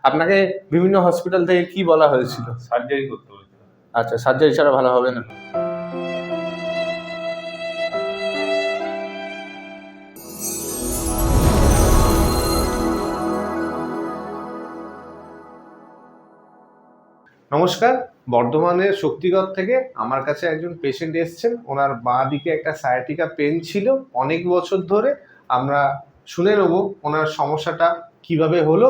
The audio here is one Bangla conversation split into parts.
আপনাকে বিভিন্ন হসপিটাল থেকে কি বলা হয়েছিল? সার্জারি করতে হয়েছিল। আচ্ছা, সার্জারি ছাড়া ভালো হবে না। নমস্কার, বর্ধমানের শক্তিগড় থেকে আমার কাছে একজন পেশেন্ট এসেছেন। ওনার বাঁ দিকে একটা সায়াটিকা পেন ছিল অনেক বছর ধরে। আমরা শুনে নেব ওনার সমস্যাটা কিভাবে হলো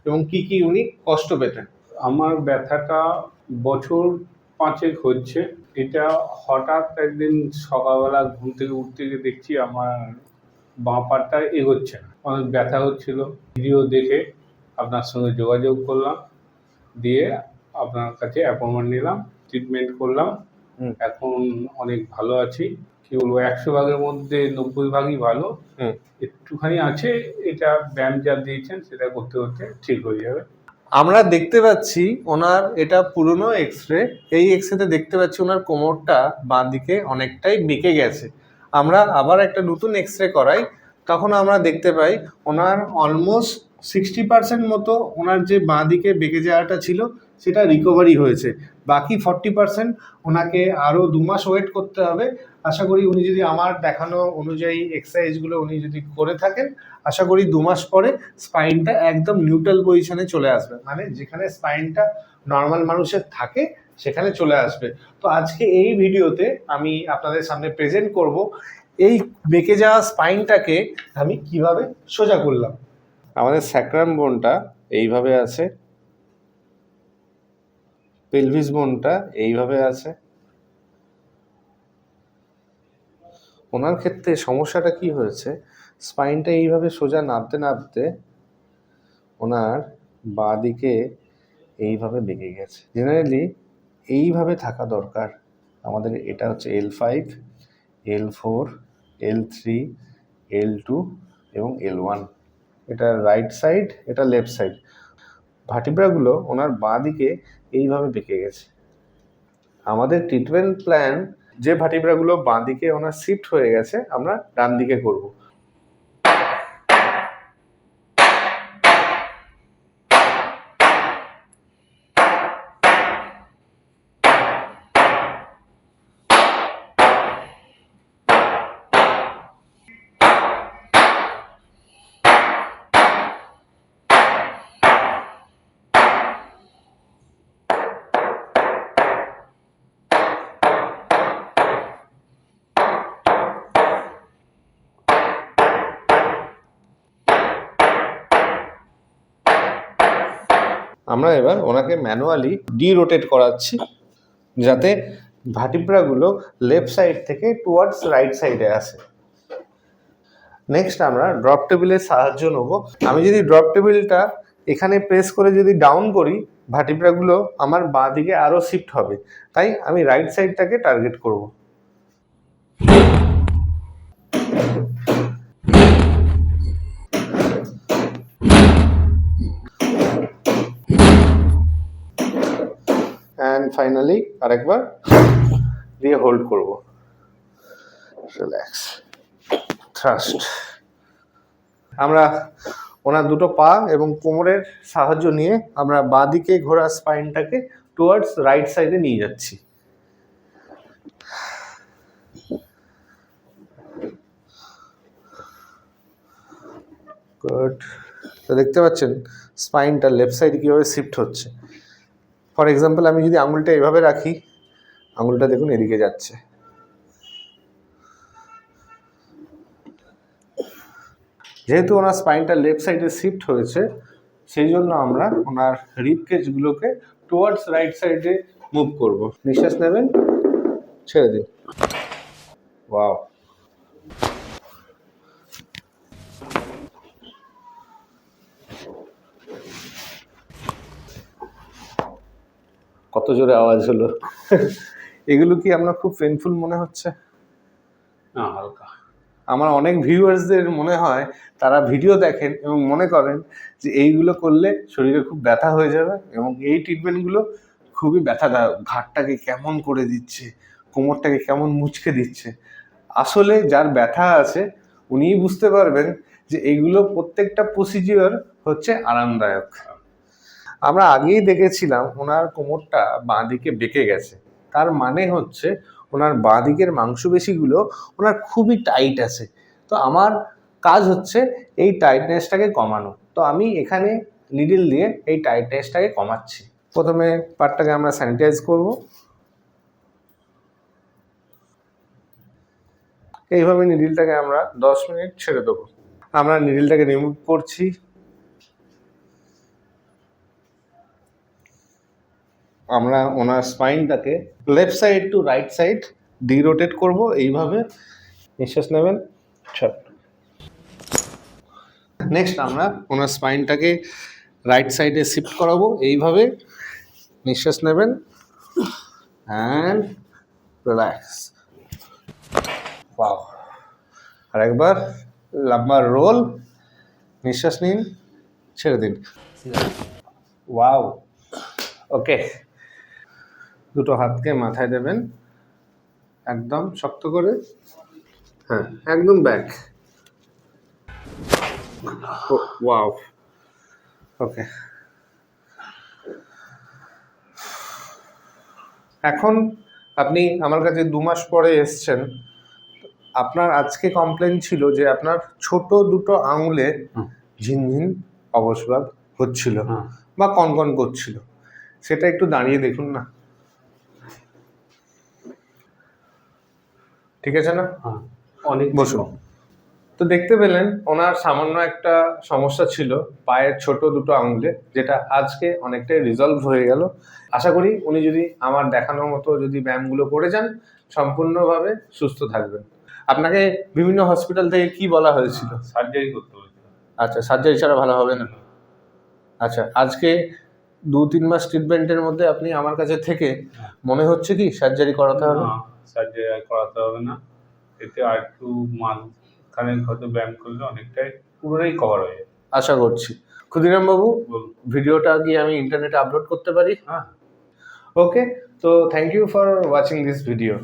এবং কি উনি কষ্ট পেতেন। আমার ব্যথাটা বছর 5 হচ্ছে। এটা হঠাৎ একদিন সকালবেলা ঘুম থেকে উঠতে গিয়ে দেখছি আমার বাঁ পাটা এগোচ্ছে না, অনেক ব্যথা হচ্ছিল। ভিডিও দেখে আপনার সঙ্গে যোগাযোগ করলাম, দিয়ে আপনার কাছে অ্যাপয়েন্টমেন্ট নিলাম, ট্রিটমেন্ট করলাম। এখন অনেক ভালো আছি। কি বলবো, 100 ভাগের মধ্যে 90 ভাগই ভালো। একটুখানি আছে, এটা ব্যায়াম যা দিয়েছেন সেটা করতে করতে ঠিক হয়ে যাবে। আমরা দেখতে পাচ্ছি ওনার এটা পুরনো এক্সরে। এই এক্সরেতে দেখতে পাচ্ছি ওনার কোমরটা বাঁ দিকে অনেকটাই বেঁকে গেছে। আমরা আবার একটা নতুন এক্সরে করাই, তখন আমরা দেখতে পাই ওনার অলমোস্ট 60% মতো ওনার যে বাঁ দিকে বেঁকে যাওয়াটা ছিল সেটা রিকভারি হয়েছে। বাকি 40% ওনাকে আরও 2 মাস ওয়েট করতে হবে। আশা করি উনি যদি আমার দেখানো অনুযায়ী এক্সারসাইজগুলো উনি যদি করে থাকেন, আশা করি 2 মাস পরে স্পাইনটা একদম নিউট্রাল পজিশনে চলে আসবে, মানে যেখানে স্পাইনটা নর্মাল মানুষের থাকে সেখানে চলে আসবে। তো আজকে এই ভিডিওতে আমি আপনাদের সামনে প্রেজেন্ট করব এই বেঁকে যাওয়া স্পাইনটাকে আমি কিভাবে সোজা করলাম। আমাদের স্যাক্রাম বোনটা এইভাবে আছে, পেলভিস বোনটা এইভাবে আছে। ওনার ক্ষেত্রে সমস্যাটা কি হয়েছে, স্পাইনটা এইভাবে সোজা নামতে নামতে ওনার বাঁ দিকে এইভাবে বেঁকে গেছে। জেনারেলি এইভাবে থাকা দরকার আমাদের। এটা হচ্ছে L5, L4, L3, L2 এবং L1। এটা রাইট সাইড, এটা লেফট সাইড। ভার্টিব্রাগুলো ওনার বাঁ দিকে এইভাবে বেঁকে গেছে। আমাদের ট্রিটমেন্ট প্ল্যান, যে ভার্টিব্রাগুলো বাঁ দিকে ওনার শিফট হয়ে গেছে আমরা ডান দিকে করব। আমরা এবার ওনাকে ম্যানুয়ালি ডিরোটেট করাচ্ছি যাতে ভার্টিব্রাগুলো লেফট সাইড থেকে টুয়ার্ডস রাইট সাইডে আসে। নেক্সট আমরা ড্রপ টেবিলের সাহায্য নেব। আমি যদি ড্রপ টেবিলটা এখানে প্রেস করে যদি ডাউন করি, ভার্টিব্রাগুলো আমার বাঁ দিকে আরও শিফট হবে, তাই আমি রাইট সাইডটাকে টার্গেট করব। অ্যান্ড ফাইনালি আরেকবার দিয়ে হোল্ড করব। Relax, thrust. আমরা ওনার দুটো পা এবং কোমরের সাহায্য নিয়ে আমরা বাঁ দিকে ঘোরা স্পাইনটাকে টুয়ার্ডস রাইট সাইডে নিয়ে যাচ্ছি। গুড। তো দেখতে পাচ্ছেন স্পাইনটা লেফট সাইডে কীভাবে শিফট হচ্ছে। ফর এক্সাম্পল আমি যদি আঙুলটা এভাবে রাখি, আঙুলটা দেখুন এদিকে যাচ্ছে। যেহেতু ওনার স্পাইনটা লেফট সাইডে শিফট হয়েছে, সেই জন্য আমরা ওনার রিব কেজগুলোকে টুয়ার্ডস রাইট সাইডে মুভ করব। নিঃশ্বাস নেবেন, ছেড়ে দিন। ওয়াও, কত জোরে আওয়াজ হলো। এগুলো কি আপনার খুব পেইনফুল মনে হচ্ছে? না, হালকা। আমার অনেক ভিউয়ার্সদের মনে হয় তারা ভিডিও দেখেন এবং মনে করেন যে এইগুলো করলে শরীরে খুব ব্যথা হয়ে যাবে এবং এই ট্রিটমেন্টগুলো খুবই ব্যথাদায়ক, ঘাড়টাকে কেমন করে দিচ্ছে, কোমরটাকে কেমন মুচকে দিচ্ছে। আসলে যার ব্যথা আছে উনিই বুঝতে পারবেন যে এইগুলো প্রত্যেকটা প্রসিজিওর হচ্ছে আরামদায়ক। আমরা আগেই দেখেছিলাম ওনার কোমরটা বাঁ দিকে বেঁকে গেছে, তার মানে হচ্ছে ওনার বাঁ দিকের মাংসপেশিগুলো ওনার খুবই টাইট আছে। তো আমার কাজ হচ্ছে এই টাইটনেসটাকে কমানো। তো আমি এখানে নিডল দিয়ে এই টাইটনেসটাকে কমাচ্ছি। প্রথমে পার্টটাকে আমরা স্যানিটাইজ করব। এইভাবে নিডলটাকে আমরা 10 মিনিট ছেড়ে দেবো। আমরা নিডলটাকে রিমুভ করছি। আমরা ওনার স্পাইনটাকে left side to right side derotate করব। এইভাবে নিঃশ্বাস নেবেন। নেক্সট আমরা ওনার স্পাইনটাকে রাইট সাইডে শিফট করাবো। এইভাবে নিঃশ্বাস নেবেন অ্যান্ড রিল্যাক্স। ওয়াও। আরেকবার লম্বা রোল, নিঃশ্বাস নিন, ছেড়ে দিন। ওয়াও। ওকে, দুটো হাতকে মাথায় দেবেন একদম শক্ত করে। হ্যাঁ, একদম ব্যাক। ওয়াও। ওকে, এখন আপনি আমার কাছে 2 মাস পরে এসছেন। আপনার আজকে কমপ্লেন ছিল যে আপনার ছোট দুটো আঙুলে ঝিনঝিন অবসবাদ হচ্ছিল বা কনকন করছিল। সেটা একটু দাঁড়িয়ে দেখুন না, ঠিক আছে না? অনেক বসুন। তো দেখতে পেলেন ওনার সামান্য একটা সমস্যা ছিল পায়ের ছোট দুটো আঙুলে, যেটা আজকে অনেকটাই রিজলভ হয়ে গেল। আশা করি উনি যদি আমার দেখানোর মতো যদি ব্যায়ামগুলো করে যান সম্পূর্ণভাবে সুস্থ থাকবেন। আপনাকে বিভিন্ন হসপিটাল থেকে কি বলা হয়েছিল? সার্জারি করতে হয়েছিল। আচ্ছা, সার্জারি ছাড়া ভালো হবে না? আচ্ছা, আজকে 2-3 মাস ট্রিটমেন্টের মধ্যে আপনি আমার কাছে থেকে মনে হচ্ছে কি সার্জারি করাতে হবে? না, সার্জারি আর করাতে হবে না। এতে আর একটু মাঝখানে হয়তো ব্যায়াম করলে অনেকটাই পুরোটাই কভার হয়ে যাবে। আশা করছি। ক্ষুদিরাম বাবু, বলুন। ভিডিওটা কি আমি ইন্টারনেটে আপলোড করতে পারি? হ্যাঁ। ওকে, তো thank you for watching this video.